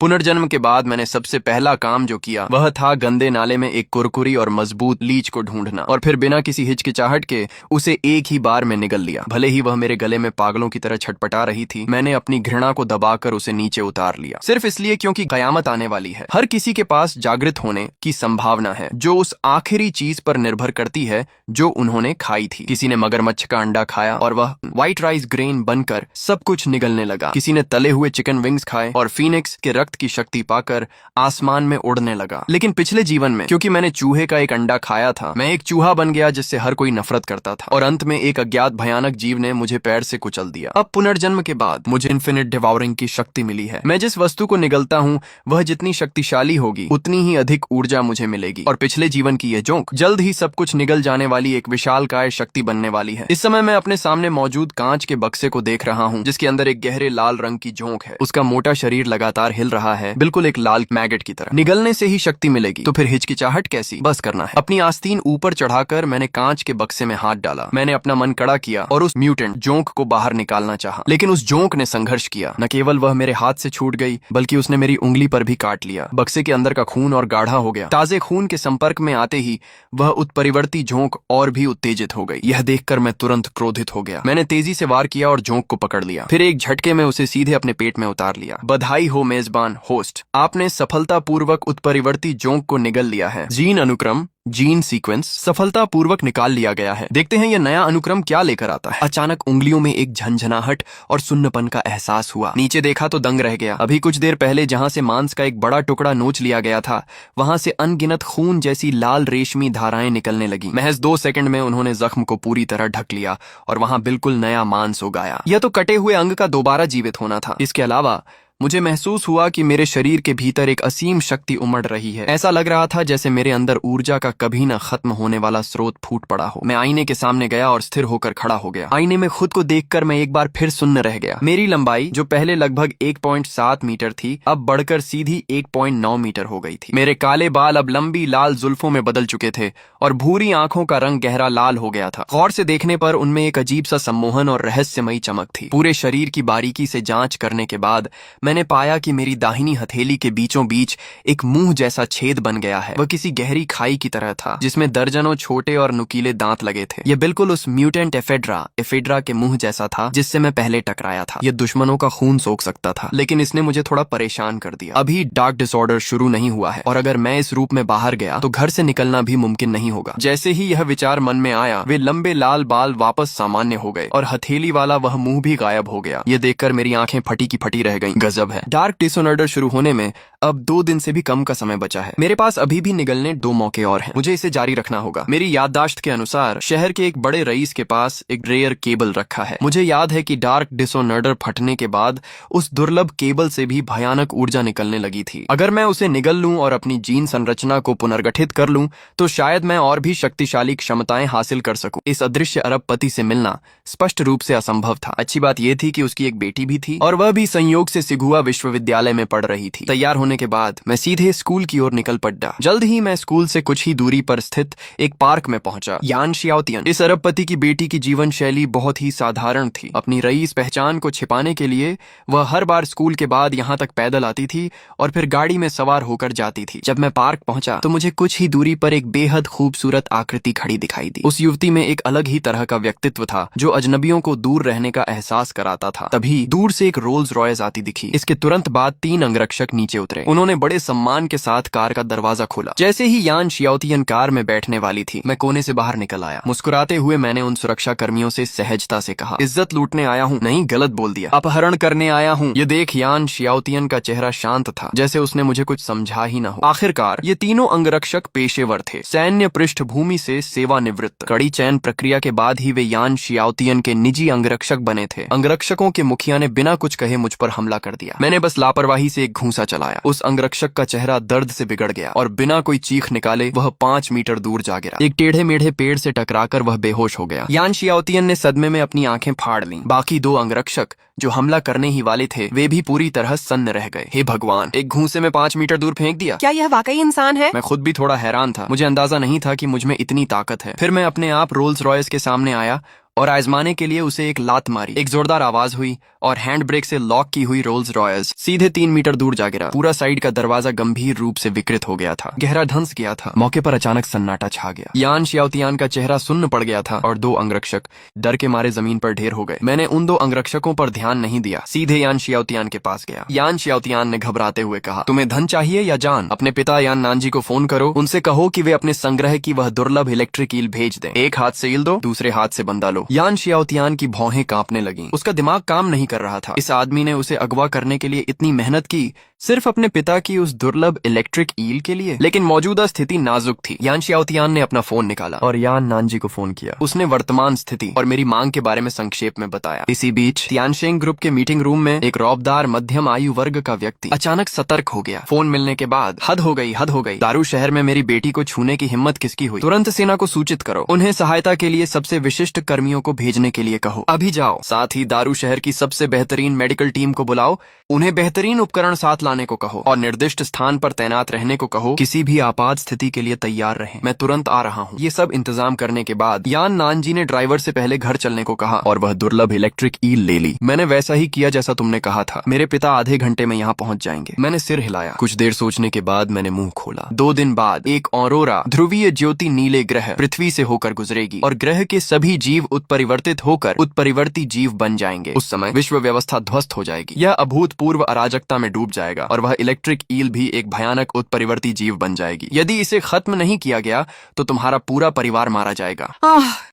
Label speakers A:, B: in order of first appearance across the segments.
A: पुनर्जन्म के बाद मैंने सबसे पहला काम जो किया वह था गंदे नाले में एक कुरकुरी और मजबूत लीच को ढूंढना और फिर बिना किसी हिचकिचाहट के उसे एक ही बार में निगल लिया। भले ही वह मेरे गले में पागलों की तरह छटपटा रही थी, मैंने अपनी घृणा को दबाकर उसे नीचे उतार लिया, सिर्फ इसलिए क्योंकि कयामत आने वाली है। हर किसी के पास जागृत होने की संभावना है जो उस आखिरी चीज पर निर्भर करती है जो उन्होंने खाई थी। किसी ने मगरमच्छ का अंडा खाया और वह व्हाइट राइस ग्रेन बनकर सब कुछ निगलने लगा। किसी ने तले हुए चिकन विंग्स खाए और फीनिक्स के रक्त की शक्ति पाकर आसमान में उड़ने लगा। लेकिन पिछले जीवन में क्योंकि मैंने चूहे का एक अंडा खाया था, मैं एक चूहा बन गया जिससे हर कोई नफरत करता था और अंत में एक अज्ञात भयानक जीव ने मुझे पैर से कुचल दिया। अब पुनर्जन्म के बाद मुझे इन्फिनिट डिवॉरिंग की शक्ति मिली है। मैं जिस वस्तु को निगलता हूँ वह जितनी शक्तिशाली होगी उतनी ही अधिक ऊर्जा मुझे मिलेगी और पिछले जीवन की यह जोंक जल्द ही सब कुछ निगल जाने वाली एक विशालकाय शक्ति बनने वाली है। इस समय मैं अपने सामने मौजूद कांच के बक्से को देख रहा हूँ जिसके अंदर एक गहरे लाल रंग की जोंक है। उसका मोटा शरीर लगातार हिल रहा है, बिल्कुल एक लाल मैगेट की तरह। निगलने से ही शक्ति मिलेगी तो फिर हिचकिचाहट कैसी? बस करना है। अपनी आस्तीन ऊपर चढ़ाकर मैंने कांच के बक्से में हाथ डाला। मैंने अपना मन कड़ा किया और उस म्यूटेंट जोंक को बाहर निकालना चाहा, लेकिन उस जोंक ने संघर्ष किया। न केवल वह मेरे हाथ से छूट गई बल्कि उसने मेरी उंगली पर भी काट लिया। बक्से के अंदर का खून और गाढ़ा हो गया। ताजे खून के संपर्क में आते ही वह उत्परिवर्ती जोंक और भी उत्तेजित हो गई। यह देखकर मैं तुरंत क्रोधित हो गया। मैंने तेजी से वार किया और जोंक को पकड़ लिया, फिर एक झटके में उसे सीधे अपने पेट में उतार लिया। बधाई हो मेजबान होस्ट, आपने सफलतापूर्वक उत्परिवर्ती जोंक को निगल लिया है। जीन अनुक्रम जीन सीक्वेंस सफलतापूर्वक निकाल लिया गया है। देखते हैं यह नया अनुक्रम क्या लेकर आता है। अचानक उंगलियों में एक झंझनाहट और सुन्नपन का एहसास हुआ। नीचे देखा तो दंग रह गया। अभी कुछ देर पहले जहां से मांस का एक बड़ा टुकड़ा नोच लिया गया था वहां से अनगिनत खून जैसी लाल रेशमी धाराएं निकलने लगी। महज 2 सेकंड में उन्होंने जख्म को पूरी तरह ढक लिया और वहां बिल्कुल नया मांस उगाया। यह तो कटे हुए अंग का दोबारा जीवित होना था। इसके अलावा मुझे महसूस हुआ कि मेरे शरीर के भीतर एक असीम शक्ति उमड़ रही है। ऐसा लग रहा था जैसे मेरे अंदर ऊर्जा का कभी न खत्म होने वाला स्रोत फूट पड़ा हो। मैं आईने के सामने गया और स्थिर होकर खड़ा हो गया। आईने में खुद को देखकर मैं एक बार फिर सुन्न रह गया। मेरी लंबाई जो पहले लगभग 1.7 मीटर थी अब बढ़कर सीधी 1.9 मीटर हो गई थी। मेरे काले बाल अब लंबी लाल जुल्फों में बदल चुके थे और भूरी आंखों का रंग गहरा लाल हो गया था। गौर से देखने पर उनमें एक अजीब सा सम्मोहन और रहस्यमयी चमक थी। पूरे शरीर की बारीकी से जांच करने के बाद मैंने पाया कि मेरी दाहिनी हथेली के बीचों बीच एक मुंह जैसा छेद बन गया है। वह किसी गहरी खाई की तरह था जिसमें दर्जनों छोटे और नुकीले दांत लगे थे। यह बिल्कुल उस म्यूटेंट एफेड्रा के मुंह जैसा था जिससे मैं पहले टकराया था। यह दुश्मनों का खून सोख सकता था, लेकिन इसने मुझे थोड़ा परेशान कर दिया। अभी डार्क डिसऑर्डर शुरू नहीं हुआ है और अगर मैं इस रूप में बाहर गया तो घर से निकलना भी मुमकिन नहीं होगा। जैसे ही यह विचार मन में आया वे लंबे लाल बाल वापस सामान्य हो गए और हथेली वाला वह मुंह भी गायब हो गया। यह देखकर मेरी आंखें फटी की फटी रह गईं। गजब है। डार्क डिसऑर्डर शुरू होने में अब 2 दिन से भी कम का समय बचा है। मेरे पास अभी भी निगलने 2 मौके और हैं। मुझे इसे जारी रखना होगा। मेरी याददाश्त के अनुसार शहर के एक बड़े रईस के पास एक रेयर केबल रखा है। मुझे याद है कि डार्क डिसऑर्डर फटने के बाद उस दुर्लभ केबल से भी भयानक ऊर्जा निकलने लगी थी। अगर मैं उसे निगल लूं और अपनी जीन संरचना को पुनर्गठित कर लूं तो शायद मैं और भी शक्तिशाली क्षमताएं हासिल कर सकूं। इस अदृश्य अरबपति से मिलना स्पष्ट रूप से असंभव था। अच्छी बात यह थी कि उसकी एक बेटी भी थी और वह भी संयोग से सिगुआ विश्वविद्यालय में पढ़ रही थी। तैयार होने के बाद मैं सीधे स्कूल की ओर निकल पड़ा। जल्द ही मैं स्कूल से कुछ ही दूरी पर स्थित एक पार्क में पहुंचा। यान शियाओतियन, इस अरबपति की बेटी की जीवन शैली बहुत ही साधारण थी। अपनी रईस पहचान को छिपाने के लिए वह हर बार स्कूल के बाद यहाँ तक पैदल आती थी और फिर गाड़ी में सवार होकर जाती थी। जब मैं पार्क पहुंचा तो मुझे कुछ ही दूरी पर एक बेहद खूबसूरत आकृति खड़ी दिखाई दी। उस युवती में एक अलग ही तरह का व्यक्तित्व था जो अजनबियों को दूर रहने का एहसास कराता था। तभी दूर से एक रोल्स रॉयस आती दिखी। इसके तुरंत बाद 3 अंगरक्षक नीचे उतरे। उन्होंने बड़े सम्मान के साथ कार का दरवाजा खोला। जैसे ही यान शियाओतियन कार में बैठने वाली थी मैं कोने से बाहर निकल आया। मुस्कुराते हुए मैंने उन सुरक्षा कर्मियों से सहजता से कहा, इज्जत लूटने आया हूँ, नहीं गलत बोल दिया, अपहरण करने आया हूँ। ये देख यान शियाओतियन का चेहरा शांत था जैसे उसने मुझे कुछ समझा ही न हो। आखिरकार ये तीनों अंगरक्षक पेशेवर थे, सैन्य पृष्ठभूमि से सेवानिवृत्त। कड़ी चयन प्रक्रिया के बाद ही वे यान शियाओतियन के निजी अंगरक्षक बने थे। अंगरक्षकों के मुखिया ने बिना कुछ कहे मुझ पर हमला कर दिया। मैंने बस लापरवाही से एक घूंसा चलाया। उस अंगरक्षक का चेहरा दर्द से बिगड़ गया और बिना कोई चीख निकाले वह 5 मीटर दूर जा गिरा। एक टेढ़े मेढ़े पेड़ से टकराकर वह बेहोश हो गया। यान शियाओतियन ने सदमे में अपनी आंखें फाड़ लीं। बाकी 2 अंगरक्षक जो हमला करने ही वाले थे वे भी पूरी तरह सन्न रह गए। हे भगवान, एक घूंसे में 5 मीटर दूर फेंक दिया।
B: क्या यह वाकई इंसान है?
A: मैं खुद भी थोड़ा हैरान था। मुझे अंदाजा नहीं था कि मुझ में इतनी ताकत है। फिर मैं अपने आप रोल्स रॉयस के सामने आया और आजमाने के लिए उसे एक लात मारी। एक जोरदार आवाज हुई और हैंड ब्रेक से लॉक की हुई रोल्स रॉयस सीधे 3 मीटर दूर जा गिरा। पूरा साइड का दरवाजा गंभीर रूप से विकृत हो गया था, गहरा धंस गया था। मौके पर अचानक सन्नाटा छा गया। यान शियाओतियान का चेहरा सुन्न पड़ गया था और 2 अंगरक्षक डर के मारे जमीन पर ढेर हो गए। मैंने उन 2 अंगरक्षकों पर ध्यान नहीं दिया, सीधे यान शियाओतियान के पास गया। यान शियाओतियान ने घबराते हुए कहा, तुम्हें धन चाहिए या जान? अपने पिता यान नानजी को फोन करो, उनसे कहो कि वे अपने संग्रह की वह दुर्लभ इलेक्ट्रिक ईल भेज दें। एक हाथ से ईल दो, दूसरे हाथ से बंदा लो। यान शियाओतियान की भौहें कांपने लगीं। उसका दिमाग काम नहीं कर रहा था। इस आदमी ने उसे अगवा करने के लिए इतनी मेहनत की, सिर्फ अपने पिता की उस दुर्लभ इलेक्ट्रिक ईल के लिए। लेकिन मौजूदा स्थिति नाजुक थी। यान शियाओतियान ने अपना फोन निकाला और यान नानजी को फोन किया। उसने वर्तमान स्थिति और मेरी मांग के बारे में संक्षेप में बताया। इसी बीच तियानशेंग ग्रुप के मीटिंग रूम में एक रौबदार मध्यम आयु वर्ग का व्यक्ति अचानक सतर्क हो गया। फोन मिलने के बाद हद हो गई, हद हो गई। दारू शहर में मेरी बेटी को छूने की हिम्मत किसकी हुई? तुरंत सेना को सूचित करो, उन्हें सहायता के लिए सबसे विशिष्ट कर्मियों को भेजने के लिए कहो। अभी जाओ। साथ ही दारू शहर की सबसे बेहतरीन मेडिकल टीम को बुलाओ, उन्हें बेहतरीन उपकरण साथ लाने को कहो और निर्दिष्ट स्थान पर तैनात रहने को कहो। किसी भी आपात स्थिति के लिए तैयार रहें। मैं तुरंत आ रहा हूँ। ये सब इंतजाम करने के बाद यान नानजी ने ड्राइवर से पहले घर चलने को कहा और वह दुर्लभ इलेक्ट्रिक ईल ले ली। मैंने वैसा ही किया जैसा तुमने कहा था। मेरे पिता आधे घंटे में यहाँ पहुँच जाएंगे। मैंने सिर हिलाया। कुछ देर सोचने के बाद मैंने मुंह खोला। 2 दिन बाद एक औरोरा ध्रुवीय ज्योति नीले ग्रह पृथ्वी से होकर गुजरेगी और ग्रह के सभी जीव उत्परिवर्तित होकर उत्परिवर्ती जीव बन जाएंगे। उस समय विश्व व्यवस्था ध्वस्त हो जाएगी। यह अभूतपूर्व अराजकता में डूब जाएगा और वह इलेक्ट्रिक ईल भी एक भयानक उत्परिवर्ती जीव बन जाएगी। यदि इसे खत्म नहीं किया गया तो तुम्हारा पूरा परिवार मारा जाएगा।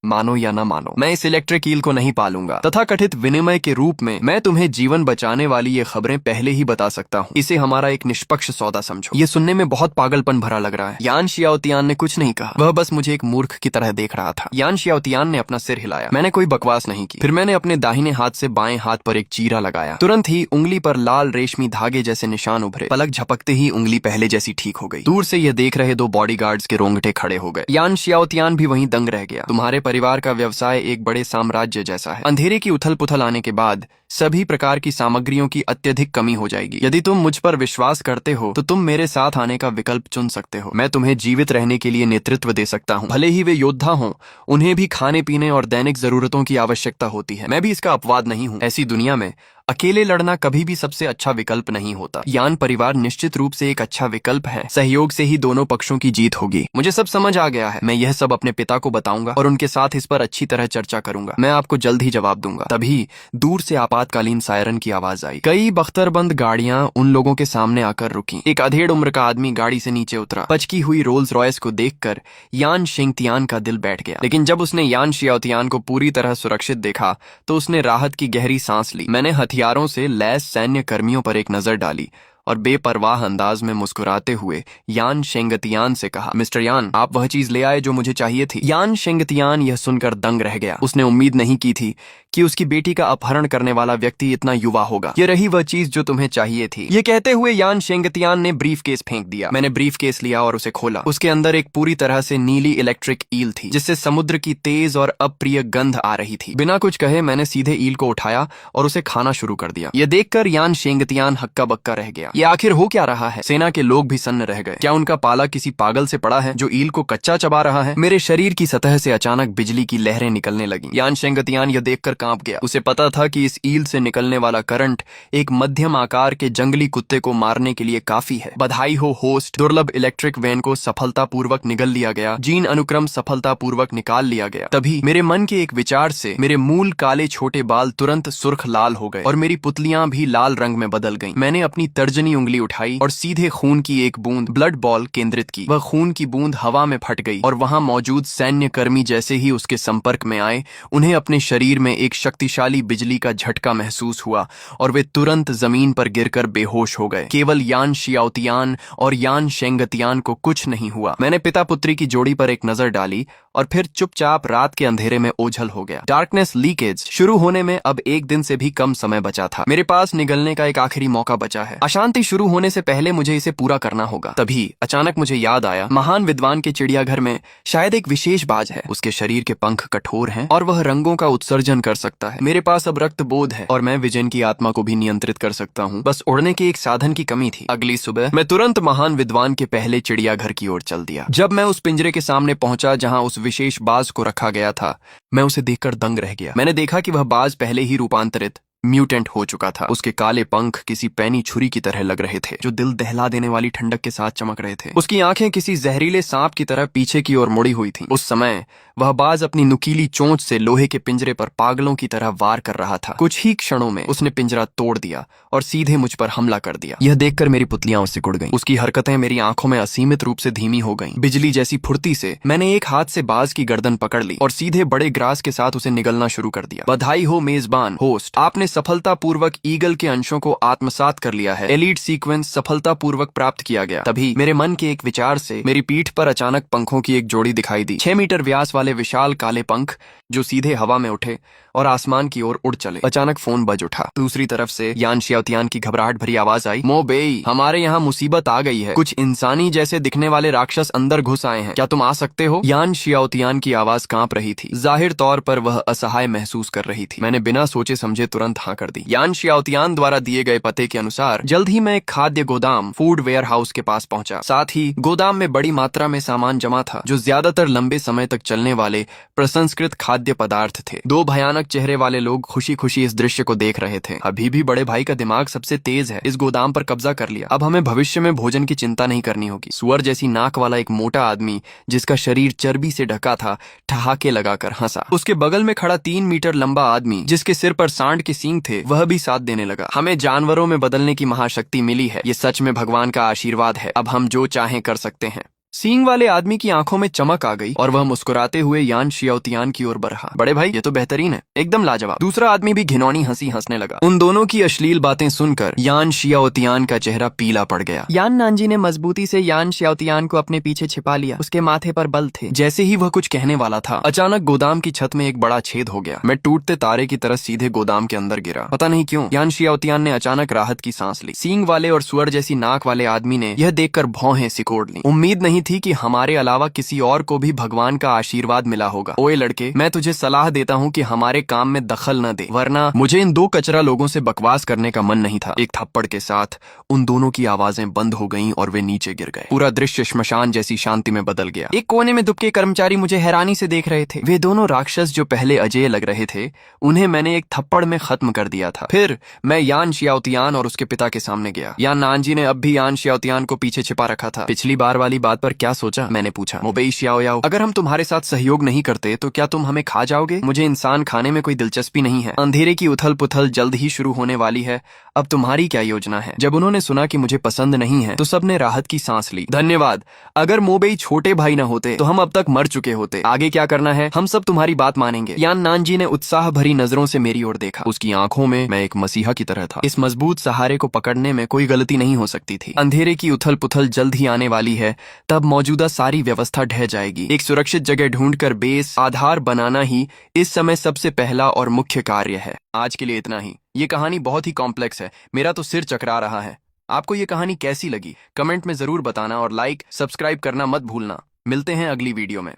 A: मानो या न मानो, मैं इस इलेक्ट्रिक ईल को नहीं पालूंगा। तथा कथित विनिमय के रूप में मैं तुम्हें जीवन बचाने वाली ये खबरें पहले ही बता सकता हूँ। इसे हमारा एक निष्पक्ष सौदा समझो। ये सुनने में बहुत पागलपन भरा लग रहा है। यान शियाओतियान ने कुछ नहीं कहा, वह बस मुझे एक मूर्ख की तरह देख रहा था। यान शियाओतियान ने अपना सिर हिलाया। मैंने कोई बकवास नहीं की। फिर मैंने अपने दाहिने हाथ से बाएं हाथ पर एक चीरा लगाया। तुरंत ही उंगली पर लाल रेशमी धागे जैसे निशान उभरे। पलक झपकते ही उंगली पहले जैसी ठीक हो गई। दूर से यह देख रहे 2 बॉडीगार्ड्स के रोंगटे खड़े हो गए। यान शियाओतियान भी वहीं दंग रह गया। तुम्हारे परिवार का व्यवसाय एक बड़े साम्राज्य जैसा है। अंधेरे की उथल पुथल आने के बाद सभी प्रकार की सामग्रियों की अत्यधिक कमी हो जाएगी। यदि तुम मुझ पर विश्वास करते हो तो तुम मेरे साथ आने का विकल्प चुन सकते हो। मैं तुम्हें जीवित रहने के लिए नेतृत्व दे सकता हूँ। भले ही वे योद्धा हों, उन्हें भी खाने पीने और दैनिक जरूरतों की आवश्यकता होती है। मैं भी इसका अपवाद नहीं हूँ। ऐसी दुनिया में अकेले लड़ना कभी भी सबसे अच्छा विकल्प नहीं होता। यान परिवार निश्चित रूप से एक अच्छा विकल्प है। सहयोग से ही दोनों पक्षों की जीत होगी। मुझे सब समझ आ गया है। मैं यह सब अपने पिता को बताऊंगा और उनके साथ इस पर अच्छी तरह चर्चा करूंगा। मैं आपको जल्द ही जवाब दूंगा। तभी दूर से आपातकालीन सायरन की आवाज आई। कई बख्तरबंद गाड़ियां उन लोगों के सामने आकर रुकी। एक अधेड़ उम्र का आदमी गाड़ी से नीचे उतरा। पचकी हुई रोल्स रॉयस को देखकर यान शिंगतियान का दिल बैठ गया। लेकिन जब उसने यान शियाओतियान को पूरी तरह सुरक्षित देखा तो उसने राहत की गहरी सांस ली। मैंने हथियारों से लैस सैन्य कर्मियों पर एक नजर डाली और बेपरवाह अंदाज में मुस्कुराते हुए यान शेंगतियान से कहा, मिस्टर यान, आप वह चीज ले आए जो मुझे चाहिए थी। यान शेंगतियान यह सुनकर दंग रह गया। उसने उम्मीद नहीं की थी कि उसकी बेटी का अपहरण करने वाला व्यक्ति इतना युवा होगा। ये रही वह चीज जो तुम्हें चाहिए थी। ये कहते हुए यान शेंगतियान ने ब्रीफ केस फेंक दिया। मैंने ब्रीफ केस लिया और उसे खोला। उसके अंदर एक पूरी तरह से नीली इलेक्ट्रिक ईल थी जिससे समुद्र की तेज और अप्रिय गंध आ रही थी। बिना कुछ कहे मैंने सीधे ईल को उठाया और उसे खाना शुरू कर दिया। यह देखकर यान शेंगतियान हक्का बक्का रह गया। ये आखिर हो क्या रहा है? सेना के लोग भी सन्न रह गए। क्या उनका पाला किसी पागल से पड़ा है जो ईल को कच्चा चबा रहा है? मेरे शरीर की सतह से अचानक बिजली की लहरें निकलने लगी। यान शेंगतियान यह देखकर कांप गया। उसे पता था कि इस ईल से निकलने वाला करंट एक मध्यम आकार के जंगली कुत्ते को मारने के लिए काफी है। बधाई हो होस्ट, दुर्लभ इलेक्ट्रिक वैन को सफलतापूर्वक निगल लिया गया। जीन अनुक्रम सफलतापूर्वक निकाल लिया गया। तभी मेरे मन के एक विचार से मेरे मूल काले छोटे बाल तुरंत सुर्ख लाल हो गए और मेरी पुतलियां भी लाल रंग में बदल गईं। मैंने अपनी तर्जनी उंगली उठाई और सीधे खून की एक बूंद ब्लड बॉल केंद्रित की। वह खून की बूंद हवा में फट गई और वहां मौजूद सैन्य कर्मी जैसे ही उसके संपर्क में आए, उन्हें अपने शरीर में एक शक्तिशाली बिजली का झटका महसूस हुआ और वे तुरंत जमीन पर गिरकर बेहोश हो गए। केवल यान शियाओतियान और यान शेंगतियान को कुछ नहीं हुआ। मैंने पिता पुत्री की जोड़ी पर एक नजर डाली और फिर चुपचाप रात के अंधेरे में ओझल हो गया। डार्कनेस लीकेज शुरू होने में अब 1 दिन से भी कम समय बचा था। मेरे पास निगलने का एक आखिरी मौका बचा है। अशांति शुरू होने से पहले मुझे इसे पूरा करना होगा। तभी अचानक मुझे याद आया, महान विद्वान के चिड़ियाघर में शायद एक विशेष बाज है। उसके शरीर के पंख कठोर हैं और वह रंगों का उत्सर्जन कर सकता है। मेरे पास अब रक्त बोध है और मैं विजन की आत्मा को भी नियंत्रित कर सकता हूँ। बस उड़ने के एक साधन की कमी थी। अगली सुबह मैं तुरंत महान विद्वान के पहले चिड़ियाघर की ओर चल दिया। जब मैं उस पिंजरे के सामने पहुंचा जहाँ उस विशेष बाज को रखा गया था, मैं उसे देखकर दंग रह गया। मैंने देखा कि वह बाज पहले ही रूपांतरित म्यूटेंट हो चुका था। उसके काले पंख किसी पैनी छुरी की तरह लग रहे थे, जो दिल दहला देने वाली ठंडक के साथ चमक रहे थे। उसकी आंखें किसी जहरीले सांप की तरह पीछे की ओर मुड़ी हुई थीं। उस समय वह बाज अपनी नुकीली चोंच से लोहे के पिंजरे पर पागलों की तरह वार कर रहा था। कुछ ही क्षणों में उसने पिंजरा तोड़ दिया और सीधे मुझ पर हमला कर दिया। यह देखकर मेरी पुतलियां उससे सिकुड़ गईं। उसकी हरकतें मेरी आंखों में असीमित रूप से धीमी हो गईं। बिजली जैसी फुर्ती से मैंने एक हाथ से बाज की गर्दन पकड़ ली और सीधे बड़े ग्रास के साथ उसे निगलना शुरू कर दिया। बधाई हो मेजबान होस्ट, आपने सफलतापूर्वक ईगल के अंशों को आत्मसात कर लिया है। एलीट सीक्वेंस सफलतापूर्वक प्राप्त किया गया। तभी मेरे मन के एक विचार से मेरी पीठ पर अचानक पंखों की एक जोड़ी दिखाई दी। 6 मीटर व्यास वाले विशाल काले पंख जो सीधे हवा में उठे और आसमान की ओर उड़ चले। अचानक फोन बज उठा। दूसरी तरफ से यान शियाओतियान की घबराहट भरी आवाज आई, मोबेई, हमारे यहाँ मुसीबत आ गई है। कुछ इंसानी जैसे दिखने वाले राक्षस अंदर घुस आए हैं, क्या तुम आ सकते हो? यान शियाओतियान की आवाज कांप रही थी। जाहिर तौर पर वह असहाय महसूस कर रही थी। मैंने बिना सोचे समझे तुरंत हाँ कर दी। यान शियाओतियान द्वारा दिए गए पते के अनुसार जल्द ही मैं एक खाद्य गोदाम फूड वेयर हाउस के पास पहुंचा। साथ ही गोदाम में बड़ी मात्रा में सामान जमा था, जो ज्यादातर लंबे समय तक चलने वाले प्रसंस्कृत खाद्य पदार्थ थे। 2 भयानक चेहरे वाले लोग खुशी खुशी इस दृश्य को देख रहे थे। अभी भी बड़े भाई का दिमाग सबसे तेज है। इस गोदाम पर कब्जा कर लिया। अब हमें भविष्य में भोजन की चिंता नहीं करनी होगी। सुअर जैसी नाक वाला एक मोटा आदमी जिसका शरीर चर्बी से ढका था, ठहाके लगाकर हंसा। उसके बगल में खड़ा 3 मीटर लंबा आदमी जिसके सिर पर सांड के सींग थे, वह भी साथ देने लगा। हमें जानवरों में बदलने की महाशक्ति मिली है। ये सच में भगवान का आशीर्वाद है। अब हम जो चाहें कर सकते हैं। सींग वाले आदमी की आंखों में चमक आ गई और वह मुस्कुराते हुए यान शियाओतियान की ओर बढ़ा। बड़े भाई, ये तो बेहतरीन है, एकदम लाजवाब। दूसरा आदमी भी घिनौनी हंसी हंसने लगा। उन दोनों की अश्लील बातें सुनकर यान शियाओतियान का चेहरा पीला पड़ गया। यान नानजी ने मजबूती से यान शियाओतियान को अपने पीछे छिपा लिया। उसके माथे पर बल थे। जैसे ही वह कुछ कहने वाला था, अचानक गोदाम की छत में एक बड़ा छेद हो गया। मैं टूटते तारे की तरह सीधे गोदाम के अंदर गिरा। पता नहीं क्यों यान शियाओतियान ने अचानक राहत की सांस ली। सींग वाले और सुअर जैसी नाक वाले आदमी ने यह देखकर भौहें सिकोड़ ली। उम्मीद नहीं थी कि हमारे अलावा किसी और को भी भगवान का आशीर्वाद मिला होगा। ओए लड़के, मैं तुझे सलाह देता हूँ कि हमारे काम में दखल न दे, वरना मुझे इन 2 कचरा लोगों से बकवास करने का मन नहीं था। एक थप्पड़ के साथ उन दोनों की आवाजें बंद हो गईं और वे नीचे गिर गए। पूरा दृश्य श्मशान जैसी शांति में बदल गया। एक कोने में दुबके कर्मचारी मुझे हैरानी से देख रहे थे। वे दोनों राक्षस जो पहले अजेय लग रहे थे, उन्हें मैंने एक थप्पड़ में खत्म कर दिया था। फिर मैं यान शियाओतियान और उसके पिता के सामने गया। यान नानजी ने अब भी यान शियाओतियान को पीछे छिपा रखा था। पिछली बार वाली बात पर क्या सोचा? मैंने पूछा। मोबेई शियाओयाओ, अगर हम तुम्हारे साथ सहयोग नहीं करते तो क्या तुम हमें खा जाओगे? मुझे इंसान खाने में कोई दिलचस्पी नहीं है। अंधेरे की उथल पुथल जल्द ही शुरू होने वाली है। अब तुम्हारी क्या योजना है? जब उन्होंने सुना कि मुझे पसंद नहीं है तो सबने राहत की सांस ली। धन्यवाद। अगर मोबेई छोटे भाई न होते तो हम अब तक मर चुके होते। आगे क्या करना है? हम सब तुम्हारी बात मानेंगे। यान नानजी ने उत्साह भरी नजरों से मेरी ओर देखा। उसकी आंखों में मैं एक मसीहा की तरह था। इस मजबूत सहारे को पकड़ने में कोई गलती नहीं हो सकती थी। अंधेरे की उथल पुथल जल्द ही आने वाली है। तब मौजूदा सारी व्यवस्था ढह जाएगी। एक सुरक्षित जगह ढूंढकर बेस आधार बनाना ही इस समय सबसे पहला और मुख्य कार्य है। आज के लिए इतना ही। ये कहानी बहुत ही कॉम्प्लेक्स है। मेरा तो सिर चकरा रहा है। आपको ये कहानी कैसी लगी? कमेंट में जरूर बताना और लाइक सब्सक्राइब करना मत भूलना। मिलते हैं अगली वीडियो में।